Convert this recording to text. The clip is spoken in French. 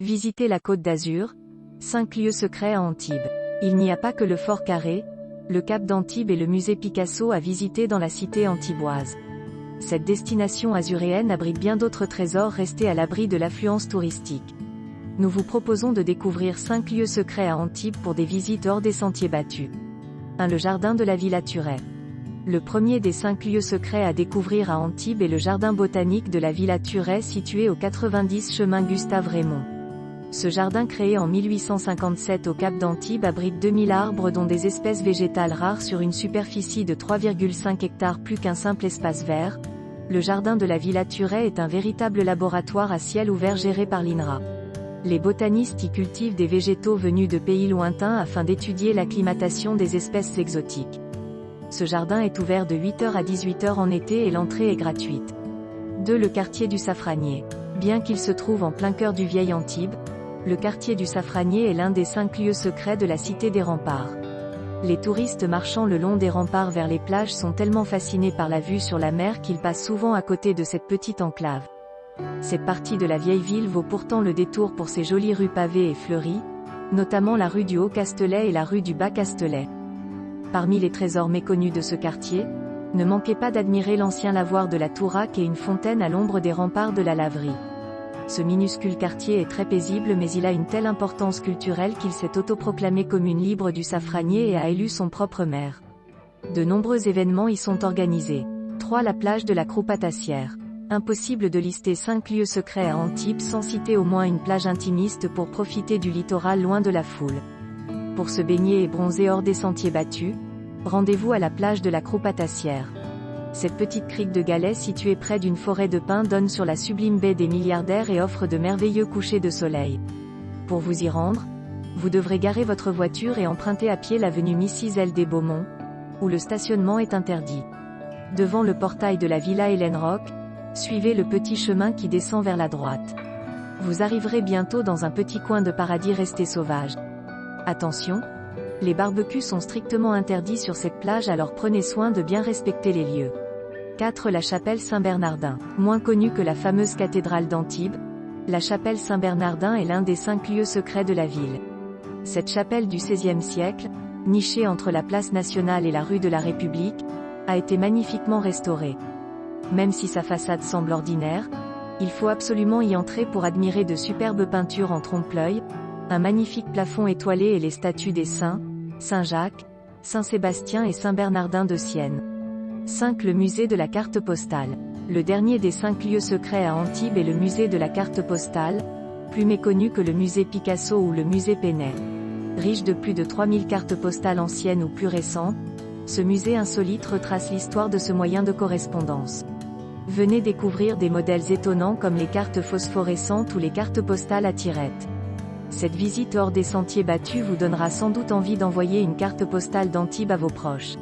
Visitez la Côte d'Azur, 5 lieux secrets à Antibes. Il n'y a pas que le Fort Carré, le Cap d'Antibes et le musée Picasso à visiter dans la cité antiboise. Cette destination azuréenne abrite bien d'autres trésors restés à l'abri de l'affluence touristique. Nous vous proposons de découvrir 5 lieux secrets à Antibes pour des visites hors des sentiers battus. 1. Le jardin de la Villa Turet. Le premier des 5 lieux secrets à découvrir à Antibes est le jardin botanique de la Villa Turet situé au 90 chemin Gustave Raymond. Ce jardin créé en 1857 au Cap d'Antibes abrite 2000 arbres dont des espèces végétales rares sur une superficie de 3,5 hectares plus qu'un simple espace vert. Le jardin de la Villa Turet est un véritable laboratoire à ciel ouvert géré par l'INRA. Les botanistes y cultivent des végétaux venus de pays lointains afin d'étudier l'acclimatation des espèces exotiques. Ce jardin est ouvert de 8h à 18h en été et l'entrée est gratuite. 2. Le quartier du Safranier. Bien qu'il se trouve en plein cœur du vieil Antibes, le quartier du Safranier est l'un des 5 lieux secrets de la cité des remparts. Les touristes marchant le long des remparts vers les plages sont tellement fascinés par la vue sur la mer qu'ils passent souvent à côté de cette petite enclave. Cette partie de la vieille ville vaut pourtant le détour pour ses jolies rues pavées et fleuries, notamment la rue du Haut-Castelet et la rue du Bas-Castelet. Parmi les trésors méconnus de ce quartier, ne manquez pas d'admirer l'ancien lavoir de la Touraque et une fontaine à l'ombre des remparts de la Laverie. Ce minuscule quartier est très paisible mais il a une telle importance culturelle qu'il s'est autoproclamé commune libre du Safranier et a élu son propre maire. De nombreux événements y sont organisés. 3. La plage de la Croupatassière. Impossible de lister 5 lieux secrets à Antibes sans citer au moins une plage intimiste pour profiter du littoral loin de la foule. Pour se baigner et bronzer hors des sentiers battus, rendez-vous à la plage de la Croupatassière. Cette petite crique de galets située près d'une forêt de pins donne sur la sublime baie des Milliardaires et offre de merveilleux couchers de soleil. Pour vous y rendre, vous devrez garer votre voiture et emprunter à pied l'avenue Mrs L. des Beaumont, où le stationnement est interdit. Devant le portail de la Villa Hélène Roch, suivez le petit chemin qui descend vers la droite. Vous arriverez bientôt dans un petit coin de paradis resté sauvage. Attention, les barbecues sont strictement interdits sur cette plage alors prenez soin de bien respecter les lieux. 4. La chapelle Saint-Bernardin. Moins connue que la fameuse cathédrale d'Antibes, la chapelle Saint-Bernardin est l'un des 5 lieux secrets de la ville. Cette chapelle du XVIe siècle, nichée entre la place nationale et la rue de la République, a été magnifiquement restaurée. Même si sa façade semble ordinaire, il faut absolument y entrer pour admirer de superbes peintures en trompe-l'œil, un magnifique plafond étoilé et les statues des saints, Saint-Jacques, Saint-Sébastien et Saint-Bernardin de Sienne. 5. Le musée de la carte postale. Le dernier des 5 lieux secrets à Antibes est le musée de la carte postale, plus méconnu que le musée Picasso ou le musée Pennet. Riche de plus de 3000 cartes postales anciennes ou plus récentes, ce musée insolite retrace l'histoire de ce moyen de correspondance. Venez découvrir des modèles étonnants comme les cartes phosphorescentes ou les cartes postales à tirettes. Cette visite hors des sentiers battus vous donnera sans doute envie d'envoyer une carte postale d'Antibes à vos proches.